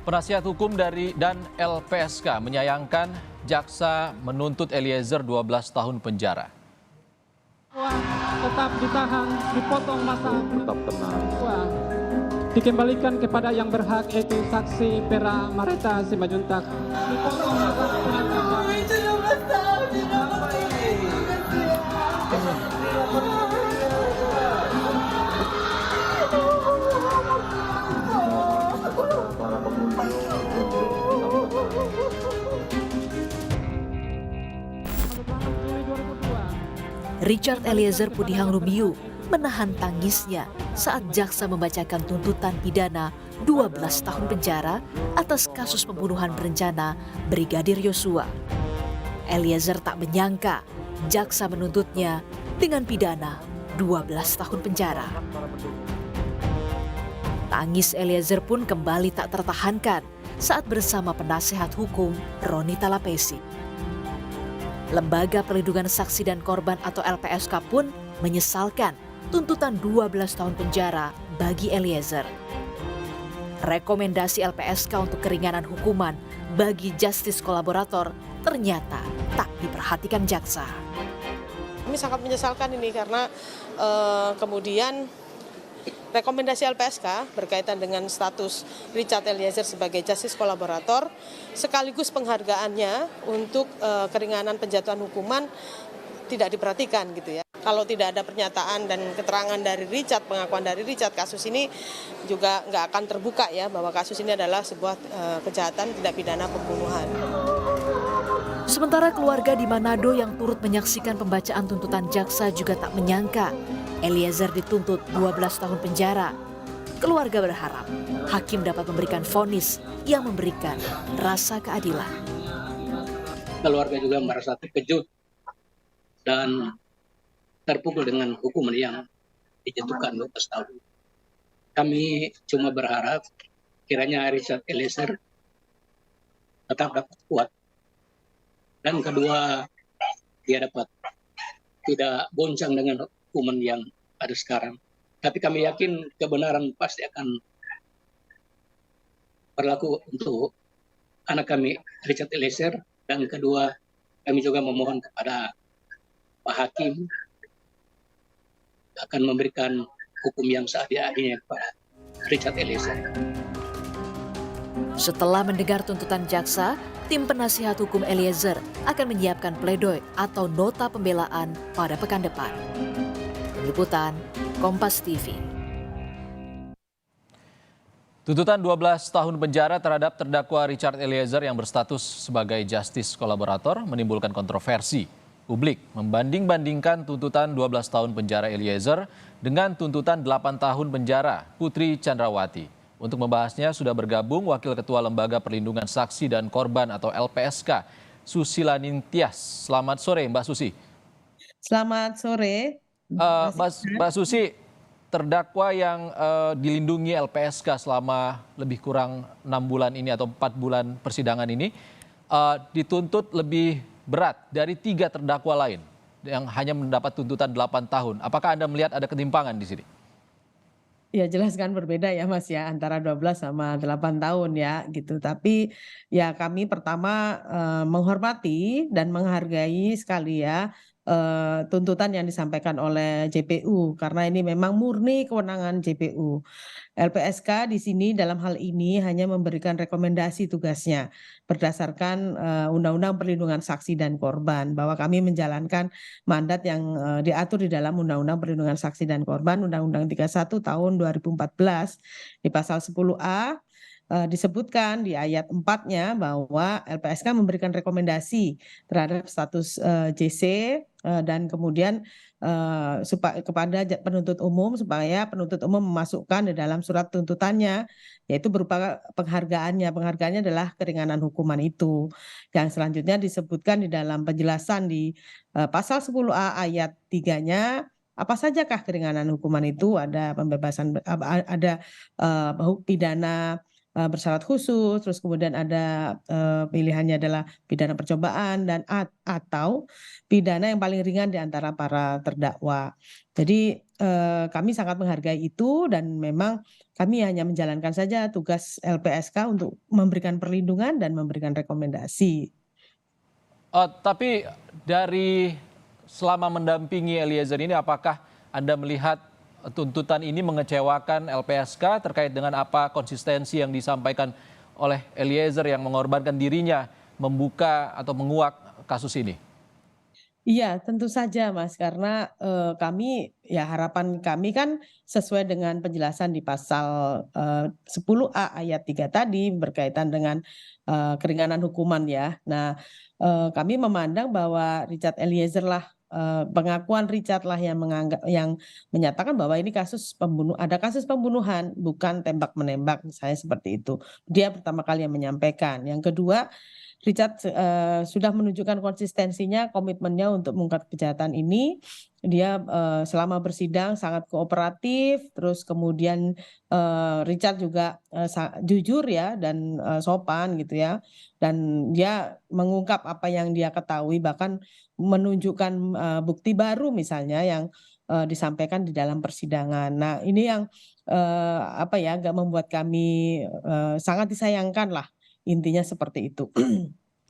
Penasihat hukum dan LPSK menyayangkan jaksa menuntut Eliezer 12 tahun penjara. Tetap ditahan, dipotong masa tetap tenang. Dikembalikan kepada yang berhak, yaitu saksi Pera Mareta Simajuntak. Dipotong masa penjara. Itu 12 tahun, tidak Richard Eliezer Pudihang Lumiu menahan tangisnya saat jaksa membacakan tuntutan pidana 12 tahun penjara atas kasus pembunuhan berencana Brigadir Yosua. Eliezer tak menyangka jaksa menuntutnya dengan pidana 12 tahun penjara. Tangis Eliezer pun kembali tak tertahankan saat bersama penasehat hukum Roni Talapesi. Lembaga Perlindungan Saksi dan Korban atau LPSK pun menyesalkan tuntutan 12 tahun penjara bagi Eliezer. Rekomendasi LPSK untuk keringanan hukuman bagi justice kolaborator ternyata tak diperhatikan jaksa. Kami sangat menyesalkan ini karena kemudian rekomendasi LPSK berkaitan dengan status Richard Eliezer sebagai justice kolaborator sekaligus penghargaannya untuk keringanan penjatuhan hukuman tidak diperhatikan gitu ya. Kalau tidak ada pernyataan dan keterangan dari Richard, pengakuan dari Richard, kasus ini juga nggak akan terbuka ya bahwa kasus ini adalah sebuah kejahatan tindak pidana pembunuhan. Sementara keluarga di Manado yang turut menyaksikan pembacaan tuntutan jaksa juga tak menyangka Eliezer dituntut 12 tahun penjara. Keluarga berharap hakim dapat memberikan vonis yang memberikan rasa keadilan. Keluarga juga merasa terkejut dan terpukul dengan hukuman yang dijatuhkan 12 tahun. Kami cuma berharap kiranya Richard Eliezer tetap dapat kuat. Dan kedua, dia dapat tidak goncang dengan hukuman yang ada sekarang. Tapi kami yakin kebenaran pasti akan berlaku untuk anak kami Richard Eliezer. Dan kedua, kami juga memohon kepada Pak Hakim akan memberikan hukum yang seadil-adilnya kepada Richard Eliezer. Setelah mendengar tuntutan jaksa, tim penasihat hukum Eliezer akan menyiapkan pledoi atau nota pembelaan pada pekan depan. Liputan Kompas TV. Tuntutan 12 tahun penjara terhadap terdakwa Richard Eliezer yang berstatus sebagai justice kolaborator menimbulkan kontroversi. Publik membanding-bandingkan tuntutan 12 tahun penjara Eliezer dengan tuntutan 8 tahun penjara Putri Chandrawati. Untuk membahasnya sudah bergabung Wakil Ketua Lembaga Perlindungan Saksi dan Korban atau LPSK, Susila Ningtyas. Selamat sore Mbak Susi. Selamat sore. Mbak Susi, terdakwa yang dilindungi LPSK selama lebih kurang 6 bulan ini atau 4 bulan persidangan ini dituntut lebih berat dari 3 terdakwa lain yang hanya mendapat tuntutan 8 tahun. Apakah Anda melihat ada ketimpangan di sini? Ya jelas kan berbeda ya Mas ya antara 12 sama 8 tahun ya gitu. Tapi ya kami pertama menghormati dan menghargai sekali ya tuntutan yang disampaikan oleh JPU karena ini memang murni kewenangan JPU. LPSK di sini dalam hal ini hanya memberikan rekomendasi tugasnya berdasarkan Undang-Undang Perlindungan Saksi dan Korban bahwa kami menjalankan mandat yang diatur di dalam Undang-Undang Perlindungan Saksi dan Korban Undang-Undang 31 tahun 2014 di pasal 10A disebutkan di ayat 4-nya bahwa LPSK memberikan rekomendasi terhadap status JC dan kemudian kepada penuntut umum supaya penuntut umum memasukkan di dalam surat tuntutannya yaitu berupa penghargaannya. Penghargaannya adalah keringanan hukuman itu. Yang selanjutnya disebutkan di dalam penjelasan di pasal 10A ayat 3-nya apa sajakah keringanan hukuman itu, ada pembebasan, ada pidana bersyarat khusus, terus kemudian ada pilihannya adalah pidana percobaan dan atau pidana yang paling ringan di antara para terdakwa. Jadi kami sangat menghargai itu dan memang kami hanya menjalankan saja tugas LPSK untuk memberikan perlindungan dan memberikan rekomendasi. Tapi dari selama mendampingi Eliezer ini, apakah Anda melihat tuntutan ini mengecewakan LPSK terkait dengan apa konsistensi yang disampaikan oleh Eliezer yang mengorbankan dirinya membuka atau menguak kasus ini? Iya, tentu saja Mas, karena kami ya harapan kami kan sesuai dengan penjelasan di pasal 10A ayat 3 tadi berkaitan dengan keringanan hukuman ya. Nah, kami memandang bahwa Richard Eliezer lah pengakuan Richard lah yang menyatakan bahwa ini ada kasus pembunuhan bukan tembak menembak misalnya seperti itu. Dia pertama kali yang menyampaikan. Yang kedua, Richard sudah menunjukkan konsistensinya, komitmennya untuk mengungkap kejahatan ini. Dia selama bersidang sangat kooperatif, terus kemudian Richard juga jujur ya dan sopan gitu ya. Dan dia mengungkap apa yang dia ketahui, bahkan menunjukkan bukti baru misalnya yang disampaikan di dalam persidangan. Nah, ini yang agak membuat kami sangat disayangkan lah. Intinya seperti itu.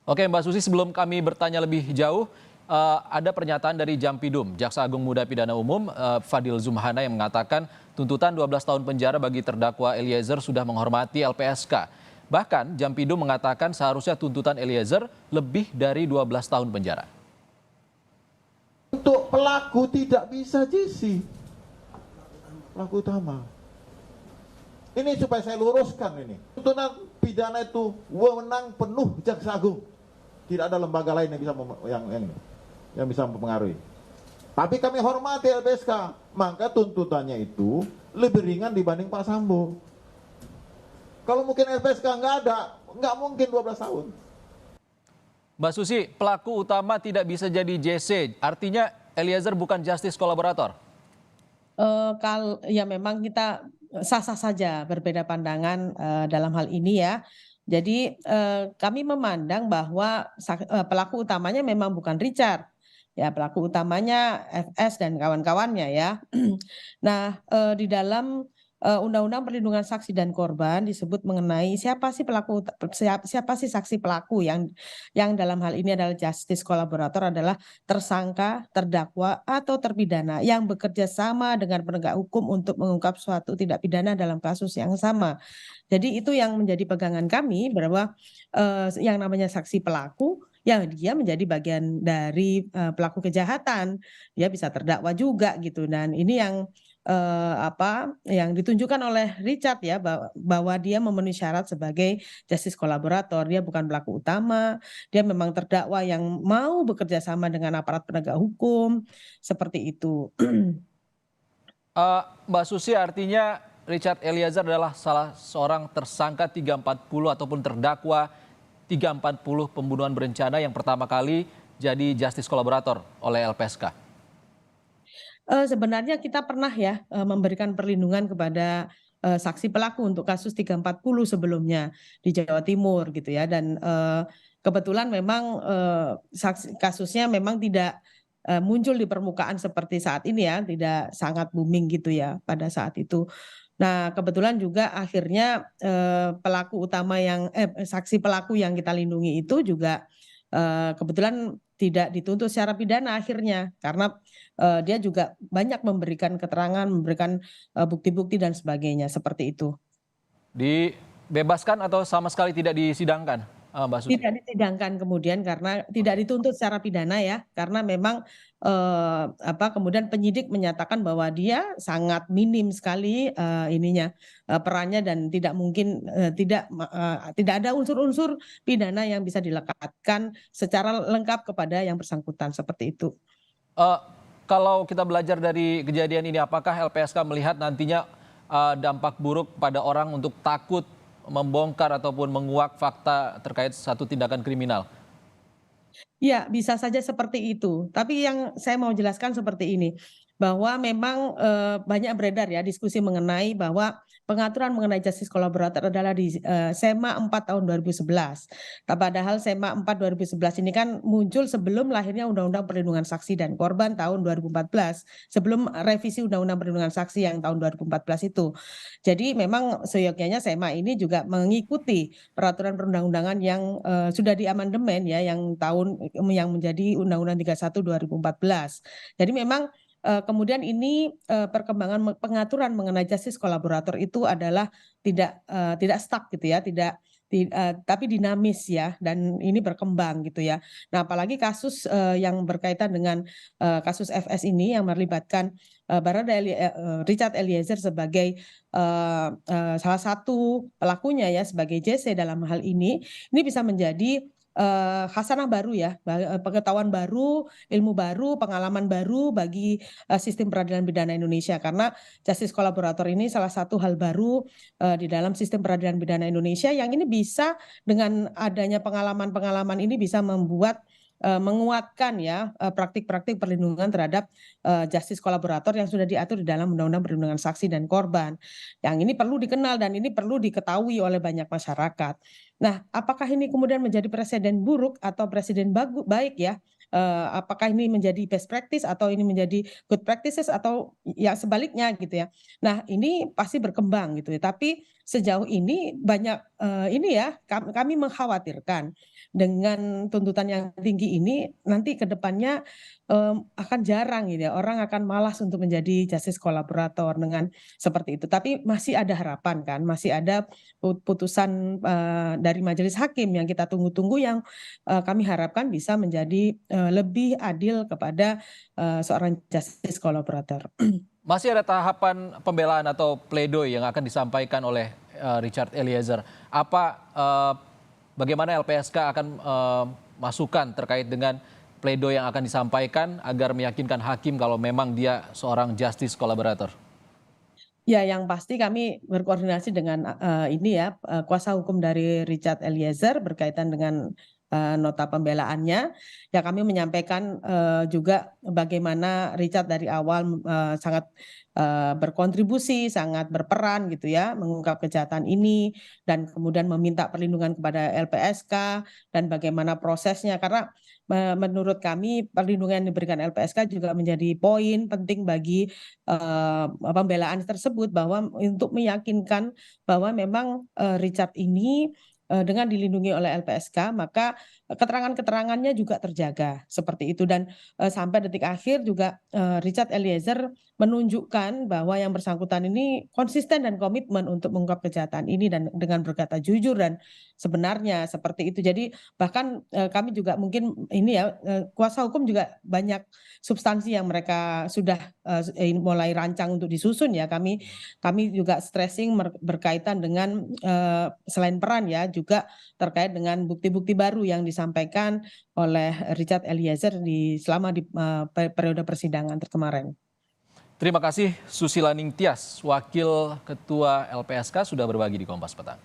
Oke Mbak Susi, sebelum kami bertanya lebih jauh, ada pernyataan dari Jampidum, Jaksa Agung Muda Pidana Umum Fadil Zumhana yang mengatakan tuntutan 12 tahun penjara bagi terdakwa Eliezer sudah menghormati LPSK. Bahkan Jampidum mengatakan seharusnya tuntutan Eliezer lebih dari 12 tahun penjara. Untuk pelaku tidak bisa JC, pelaku utama. Ini supaya saya luruskan ini. Tuntutan pidana itu wewenang penuh Jaksa Agung. Tidak ada lembaga lain yang bisa yang bisa mempengaruhi. Tapi kami hormati LPSK, maka tuntutannya itu lebih ringan dibanding Pak Sambo. Kalau mungkin LPSK nggak mungkin 12 tahun. Mbak Susi, pelaku utama tidak bisa jadi JC, artinya Eliezer bukan justice kolaborator? Kalau ya memang kita sah-sah saja berbeda pandangan dalam hal ini ya. Jadi kami memandang bahwa pelaku utamanya memang bukan Richard. Ya, pelaku utamanya FS dan kawan-kawannya ya. Nah, di dalam Undang-Undang Perlindungan Saksi dan Korban disebut mengenai siapa sih saksi pelaku yang dalam hal ini adalah justice kolaborator adalah tersangka, terdakwa atau terpidana yang bekerja sama dengan penegak hukum untuk mengungkap suatu tindak pidana dalam kasus yang sama. Jadi itu yang menjadi pegangan kami bahwa yang namanya saksi pelaku ya dia menjadi bagian dari pelaku kejahatan, dia bisa terdakwa juga gitu. Dan ini yang ditunjukkan oleh Richard ya bahwa dia memenuhi syarat sebagai justice kolaborator. Dia bukan pelaku utama, dia memang terdakwa yang mau bekerja sama dengan aparat penegak hukum seperti itu. Mbak Susi, artinya Richard Eliezer adalah salah seorang tersangka 340 ataupun terdakwa 340 pembunuhan berencana yang pertama kali jadi justice kolaborator oleh LPSK. Sebenarnya kita pernah ya memberikan perlindungan kepada saksi pelaku untuk kasus 340 sebelumnya di Jawa Timur gitu ya, dan kebetulan memang kasusnya memang tidak muncul di permukaan seperti saat ini ya, tidak sangat booming gitu ya pada saat itu. Nah, kebetulan juga akhirnya pelaku utama saksi pelaku yang kita lindungi itu juga kebetulan tidak dituntut secara pidana akhirnya karena dia juga banyak memberikan keterangan, memberikan bukti-bukti dan sebagainya seperti itu. Dibebaskan atau sama sekali tidak disidangkan, Mbak Susi? Tidak disidangkan kemudian karena tidak dituntut secara pidana ya, karena memang kemudian penyidik menyatakan bahwa dia sangat minim sekali perannya dan tidak mungkin tidak ada unsur-unsur pidana yang bisa dilekatkan secara lengkap kepada yang bersangkutan seperti itu. Kalau kita belajar dari kejadian ini, apakah LPSK melihat nantinya dampak buruk pada orang untuk takut membongkar ataupun menguak fakta terkait satu tindakan kriminal? Ya, bisa saja seperti itu. Tapi yang saya mau jelaskan seperti ini, bahwa memang banyak beredar ya diskusi mengenai bahwa pengaturan mengenai justice kolaborator adalah di SEMA 4 tahun 2011. Padahal SEMA 4 2011 ini kan muncul sebelum lahirnya Undang-Undang Perlindungan Saksi dan Korban tahun 2014, sebelum revisi Undang-Undang Perlindungan Saksi yang tahun 2014 itu. Jadi memang seyogyanya SEMA ini juga mengikuti peraturan perundang-undangan yang sudah diamandemen ya, yang menjadi Undang-Undang 31 2014. Jadi memang kemudian ini perkembangan pengaturan mengenai justice kolaborator itu adalah tidak stuck gitu ya, tapi dinamis ya, dan ini berkembang gitu ya. Nah, apalagi kasus yang berkaitan dengan kasus FS ini yang melibatkan Richard Eliezer sebagai salah satu pelakunya ya, sebagai JC dalam hal ini bisa menjadi khasanah baru ya, pengetahuan baru, ilmu baru, pengalaman baru bagi sistem peradilan pidana Indonesia, karena justice kolaborator ini salah satu hal baru di dalam sistem peradilan pidana Indonesia yang ini bisa dengan adanya pengalaman-pengalaman ini bisa membuat menguatkan ya praktik-praktik perlindungan terhadap justice kolaborator yang sudah diatur di dalam Undang-Undang Perlindungan Saksi dan Korban. Yang ini perlu dikenal dan ini perlu diketahui oleh banyak masyarakat. Nah, apakah ini kemudian menjadi presiden buruk atau presiden baik ya? Apakah ini menjadi best practice atau ini menjadi good practices atau ya sebaliknya gitu ya. Nah, ini pasti berkembang gitu ya. Tapi sejauh ini banyak ini ya, kami mengkhawatirkan dengan tuntutan yang tinggi ini nanti ke depannya akan jarang gitu ya, orang akan malas untuk menjadi justice kolaborator dengan seperti itu. Tapi masih ada harapan kan, masih ada putusan dari majelis hakim yang kita tunggu-tunggu, yang kami harapkan bisa menjadi lebih adil kepada seorang justice kolaborator. Masih ada tahapan pembelaan atau pledoi yang akan disampaikan oleh Richard Eliezer. Bagaimana LPSK akan masukan terkait dengan pledoi yang akan disampaikan agar meyakinkan hakim kalau memang dia seorang justice kolaborator? Ya, yang pasti kami berkoordinasi dengan kuasa hukum dari Richard Eliezer berkaitan dengan nota pembelaannya. Ya, kami menyampaikan juga bagaimana Richard dari awal sangat berkontribusi, sangat berperan gitu ya, mengungkap kejahatan ini dan kemudian meminta perlindungan kepada LPSK dan bagaimana prosesnya, karena menurut kami perlindungan yang diberikan LPSK juga menjadi poin penting bagi pembelaan tersebut, bahwa untuk meyakinkan bahwa memang Richard ini dengan dilindungi oleh LPSK maka keterangan-keterangannya juga terjaga seperti itu, dan sampai detik akhir juga Richard Eliezer menunjukkan bahwa yang bersangkutan ini konsisten dan komitmen untuk mengungkap kejahatan ini dan dengan berkata jujur dan sebenarnya seperti itu. Jadi bahkan kami juga mungkin ini ya, kuasa hukum juga banyak substansi yang mereka sudah mulai rancang untuk disusun ya. Kami juga stressing berkaitan dengan selain peran ya, juga terkait dengan bukti-bukti baru yang disampaikan oleh Richard Eliezer selama di periode persidangan kemarin. Terima kasih Susila Ningtyas, Wakil Ketua LPSK, sudah berbagi di Kompas Petang.